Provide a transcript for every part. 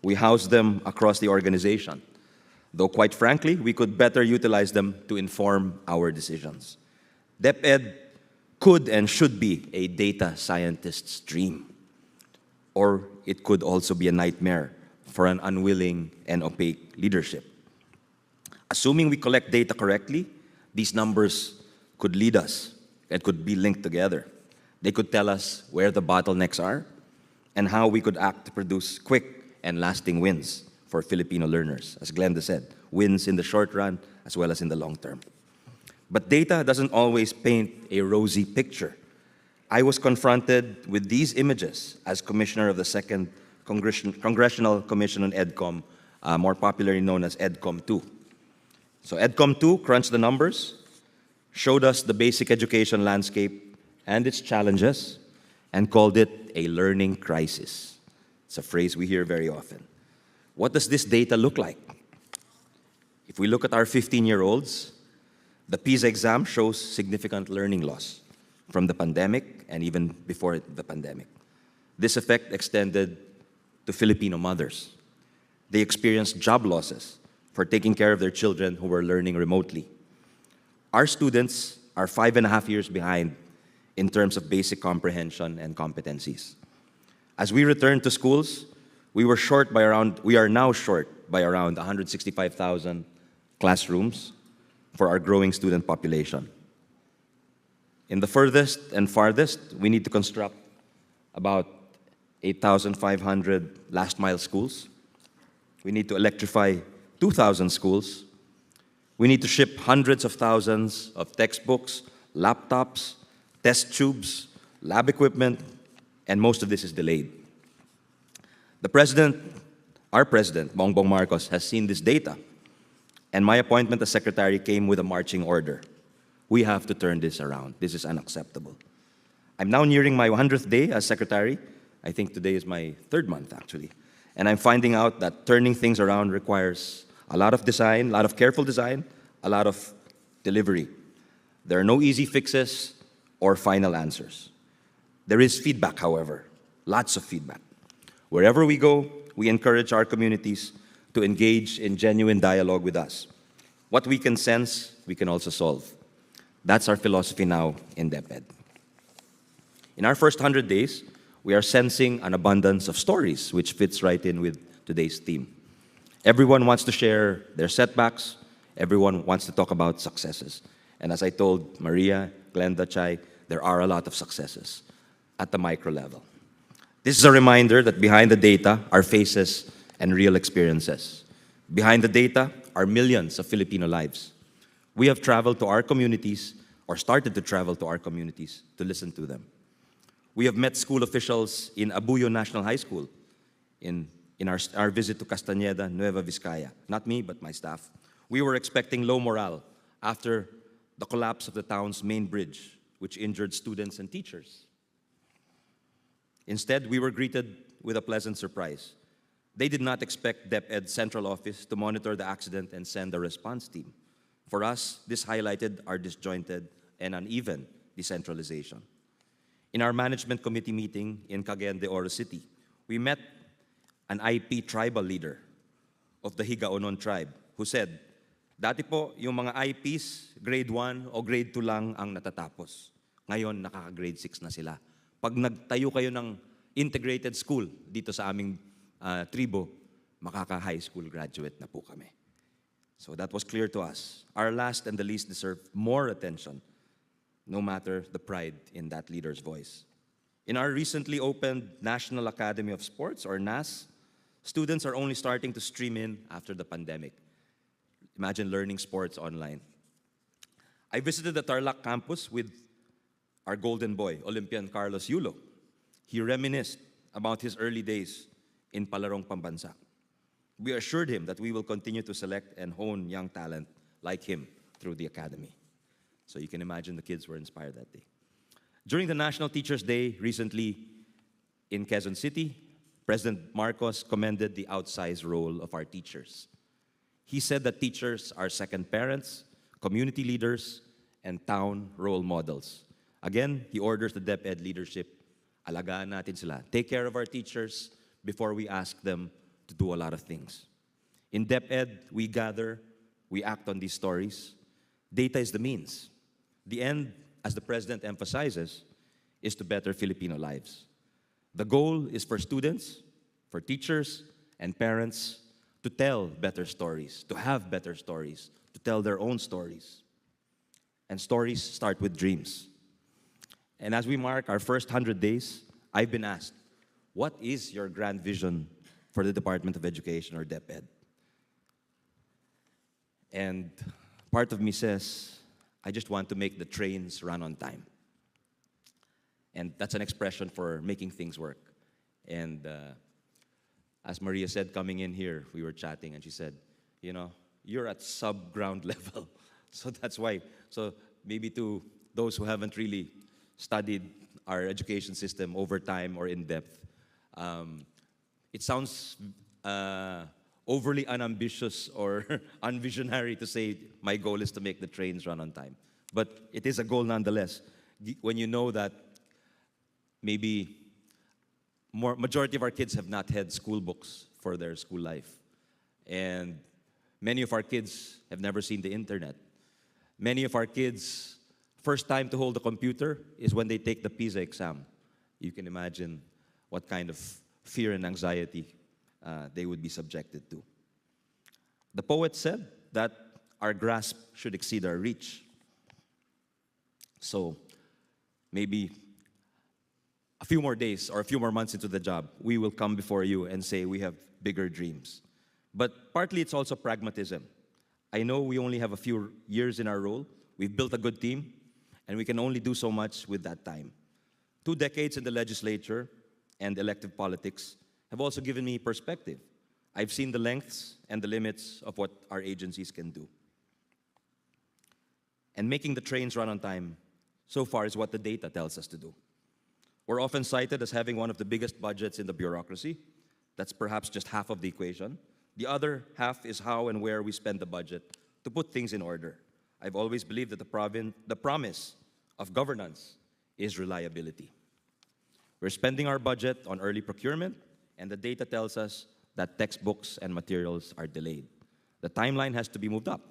We house them across the organization, though quite frankly, we could better utilize them to inform our decisions. DepEd could and should be a data scientist's dream, or it could also be a nightmare for an unwilling and opaque leadership. Assuming we collect data correctly, these numbers could lead us and could be linked together. They could tell us where the bottlenecks are and how we could act to produce quick and lasting wins for Filipino learners. As Glenda said, wins in the short run as well as in the long term. But data doesn't always paint a rosy picture. I was confronted with these images as commissioner of the Second Congressional Commission on EDCOM, more popularly known as EDCOM 2. So EDCOM 2 crunched the numbers, showed us the basic education landscape and its challenges, and called it a learning crisis. It's a phrase we hear very often. What does this data look like? If we look at our 15-year-olds, the PISA exam shows significant learning loss from the pandemic and even before the pandemic. This effect extended to Filipino mothers. They experienced job losses for taking care of their children who were learning remotely. Our students are 5.5 years behind in terms of basic comprehension and competencies. As we return to schools, we are now short by around 165,000 classrooms for our growing student population. In the furthest and farthest, we need to construct about 8,500 last-mile schools. We need to electrify 2,000 schools. We need to ship hundreds of thousands of textbooks, laptops, test tubes, lab equipment, and most of this is delayed. Our president, Bongbong Marcos, has seen this data, and my appointment as secretary came with a marching order. We have to turn this around. This is unacceptable. I'm now nearing my 100th day as secretary. I think today is my 3rd month, actually. And I'm finding out that turning things around requires a lot of design, a lot of careful design, a lot of delivery. There are no easy fixes or final answers. There is feedback, however, lots of feedback. Wherever we go, we encourage our communities to engage in genuine dialogue with us. What we can sense, we can also solve. That's our philosophy now in DepEd. In our first 100 days, we are sensing an abundance of stories, which fits right in with today's theme. Everyone wants to share their setbacks. Everyone wants to talk about successes. And as I told Maria, Glenda, Chai, there are a lot of successes at the micro level. This is a reminder that behind the data are faces and real experiences. Behind the data are millions of Filipino lives. We have traveled to our communities, or started to travel to our communities, to listen to them. We have met school officials in Abuyo National High School in our visit to Castañeda, Nueva Vizcaya. Not me, but my staff. We were expecting low morale after the collapse of the town's main bridge, which injured students and teachers. Instead, we were greeted with a pleasant surprise. They did not expect DepEd's central office to monitor the accident and send a response team. For us, this highlighted our disjointed and uneven decentralization. In our management committee meeting in Cagayan de Oro City, we met an IP tribal leader of the Higaonon tribe who said, dati po, yung mga IPs, grade 1 o grade 2 lang ang natatapos. Ngayon, nakaka-grade 6 na sila. Pag nagtayo kayo ng integrated school dito sa aming tribo, makaka-high school graduate na po kami. So that was clear to us. Our last and the least deserve more attention, no matter the pride in that leader's voice. In our recently opened National Academy of Sports, or NAS, students are only starting to stream in after the pandemic. Imagine learning sports online. I visited the Tarlac campus with our golden boy, Olympian Carlos Yulo. He reminisced about his early days in Palarong Pambansa. We assured him that we will continue to select and hone young talent like him through the academy. So you can imagine the kids were inspired that day. During the National Teachers' Day recently in Quezon City, President Marcos commended the outsized role of our teachers. He said that teachers are second parents, community leaders, and town role models. Again, he orders the DepEd leadership, alagaan natin sila. Take care of our teachers before we ask them to do a lot of things. In DepEd, we gather, we act on these stories. Data is the means. The end, as the President emphasizes, is to better Filipino lives. The goal is for students, for teachers, and parents to tell better stories, to have better stories, to tell their own stories. And stories start with dreams. And as we mark our first 100 days, I've been asked, what is your grand vision for the Department of Education, or DepEd? And part of me says, I just want to make the trains run on time. And that's an expression for making things work. And as Maria said, coming in here, we were chatting, and she said, you know, you're at sub-ground level. So that's why. So maybe to those who haven't really studied our education system over time or in depth, it sounds overly unambitious or unvisionary to say my goal is to make the trains run on time. But it is a goal nonetheless. When you know that maybe majority of our kids have not had school books for their school life. And many of our kids have never seen the internet. Many of our kids, first time to hold a computer is when they take the PISA exam. You can imagine what kind of fear and anxiety they would be subjected to. The poet said that our grasp should exceed our reach. So maybe a few more days or a few more months into the job, we will come before you and say we have bigger dreams. But partly it's also pragmatism. I know we only have a few years in our role. We've built a good team, and we can only do so much with that time. 2 decades in the legislature and elective politics have also given me perspective. I've seen the lengths and the limits of what our agencies can do. And making the trains run on time, so far, is what the data tells us to do. We're often cited as having one of the biggest budgets in the bureaucracy. That's perhaps just half of the equation. The other half is how and where we spend the budget to put things in order. I've always believed that the promise of governance is reliability. We're spending our budget on early procurement, and the data tells us that textbooks and materials are delayed. The timeline has to be moved up.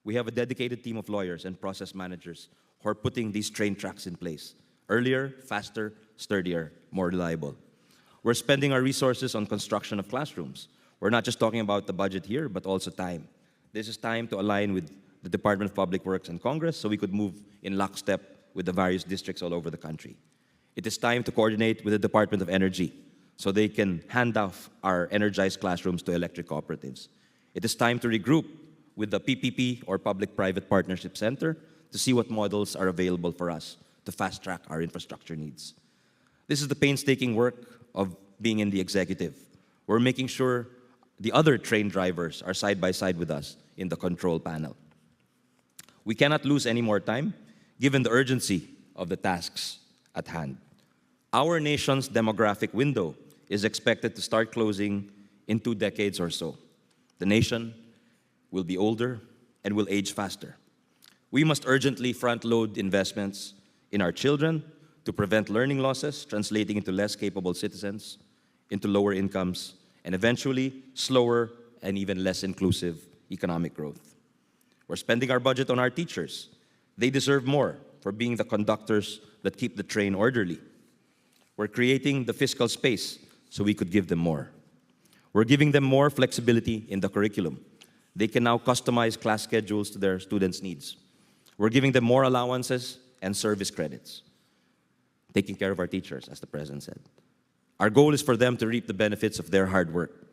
We have a dedicated team of lawyers and process managers who are putting these train tracks in place. Earlier, faster, sturdier, more reliable. We're spending our resources on construction of classrooms. We're not just talking about the budget here, but also time. This is time to align with the Department of Public Works and Congress so we could move in lockstep with the various districts all over the country. It is time to coordinate with the Department of Energy so they can hand off our energized classrooms to electric cooperatives. It is time to regroup with the PPP, or Public-Private Partnership Center, to see what models are available for us to fast-track our infrastructure needs. This is the painstaking work of being in the executive. We're making sure the other train drivers are side by side with us in the control panel. We cannot lose any more time, given the urgency of the tasks at hand. Our nation's demographic window is expected to start closing in 2 decades or so. The nation will be older and will age faster. We must urgently front-load investments in our children to prevent learning losses, translating into less capable citizens, into lower incomes, and eventually slower and even less inclusive economic growth. We're spending our budget on our teachers. They deserve more for being the conductors that keep the train orderly. We're creating the fiscal space so we could give them more. We're giving them more flexibility in the curriculum. They can now customize class schedules to their students' needs. We're giving them more allowances and service credits. Taking care of our teachers, as the President said. Our goal is for them to reap the benefits of their hard work.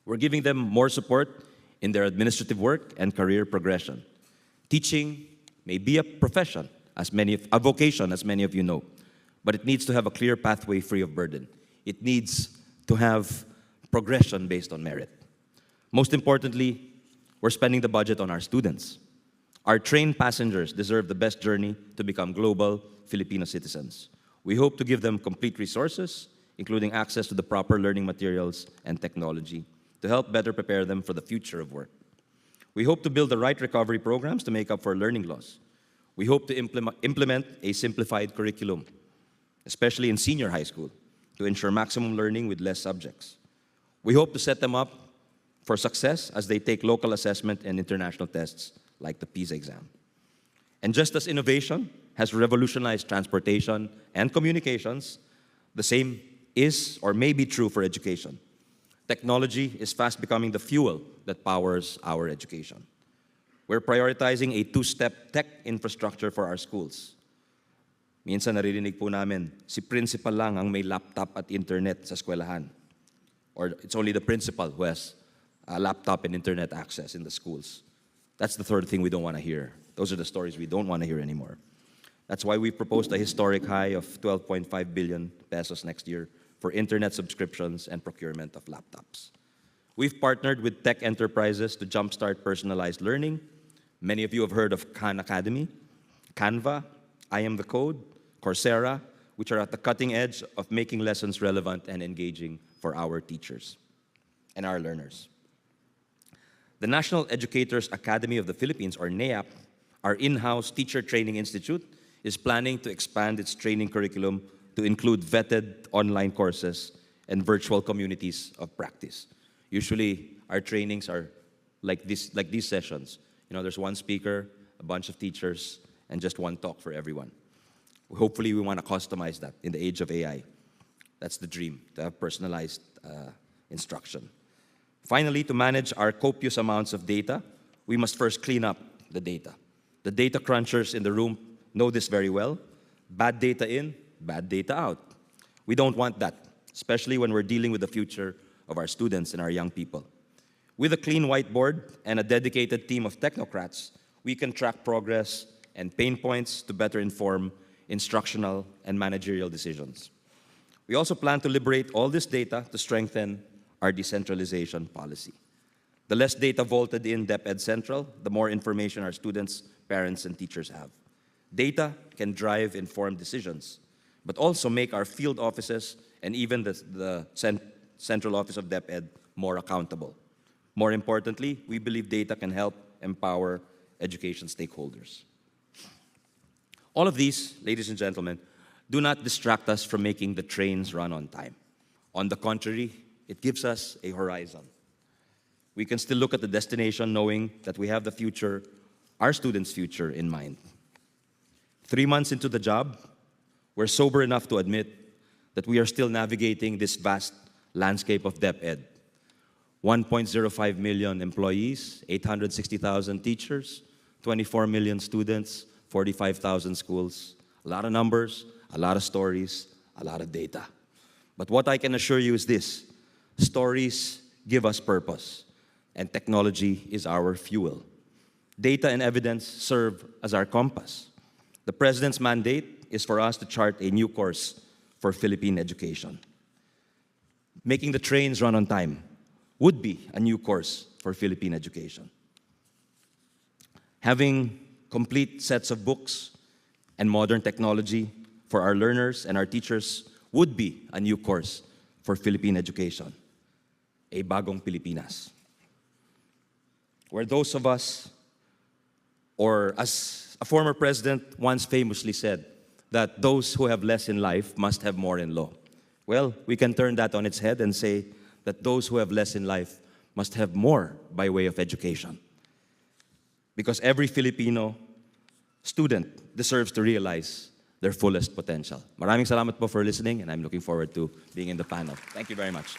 We're giving them more support in their administrative work and career progression. Teaching may be a profession, a vocation, as many of you know, but it needs to have a clear pathway free of burden. It needs to have progression based on merit. Most importantly, we're spending the budget on our students. Our train passengers deserve the best journey to become global Filipino citizens. We hope to give them complete resources, including access to the proper learning materials and technology, to help better prepare them for the future of work. We hope to build the right recovery programs to make up for learning loss. We hope to implement a simplified curriculum, especially in senior high school, to ensure maximum learning with less subjects. We hope to set them up for success as they take local assessment and international tests like the PISA exam. And just as innovation has revolutionized transportation and communications, the same is or may be true for education. Technology is fast becoming the fuel that powers our education. We're prioritizing a two-step tech infrastructure for our schools. Minsan naririnig po namin, si principal lang ang may laptop at internet sa eskwelahan. Or it's only the principal who has a laptop and internet access in the schools. That's the third thing we don't want to hear. Those are the stories we don't want to hear anymore. That's why we proposed a historic high of 12.5 billion pesos next year for internet subscriptions and procurement of laptops. We've partnered with tech enterprises to jumpstart personalized learning. Many of you have heard of Khan Academy, Canva, I Am the Code, Coursera, which are at the cutting edge of making lessons relevant and engaging for our teachers and our learners. The National Educators Academy of the Philippines, or NEAP, our in-house teacher training institute, is planning to expand its training curriculum to include vetted online courses and virtual communities of practice. Usually, our trainings are like these sessions. You know, there's one speaker, a bunch of teachers, and just one talk for everyone. Hopefully, we want to customize that in the age of AI. That's the dream, to have personalized instruction. Finally, to manage our copious amounts of data, we must first clean up the data. The data crunchers in the room know this very well. Bad data in, bad data out. We don't want that, especially when we're dealing with the future of our students and our young people. With a clean whiteboard and a dedicated team of technocrats, we can track progress and pain points to better inform instructional and managerial decisions. We also plan to liberate all this data to strengthen our decentralization policy. The less data vaulted in DepEd Central, the more information our students, parents, and teachers have. Data can drive informed decisions, but also make our field offices and even the central office of DepEd more accountable. More importantly, we believe data can help empower education stakeholders. All of these, ladies and gentlemen, do not distract us from making the trains run on time. On the contrary, it gives us a horizon. We can still look at the destination knowing that we have the future, our students' future, in mind. 3 months into the job, we're sober enough to admit that we are still navigating this vast landscape of DepEd. 1.05 million employees, 860,000 teachers, 24 million students, 45,000 schools. A lot of numbers, a lot of stories, a lot of data. But what I can assure you is this: stories give us purpose, and technology is our fuel. Data and evidence serve as our compass. The President's mandate is for us to chart a new course for Philippine education. Making the trains run on time would be a new course for Philippine education. Having complete sets of books and modern technology for our learners and our teachers would be a new course for Philippine education. A bagong Pilipinas. Where those of us, or as a former president once famously said, that those who have less in life must have more in law. Well, we can turn that on its head and say that those who have less in life must have more by way of education. Because every Filipino student deserves to realize their fullest potential. Maraming salamat po for listening, and I'm looking forward to being in the panel. Thank you very much.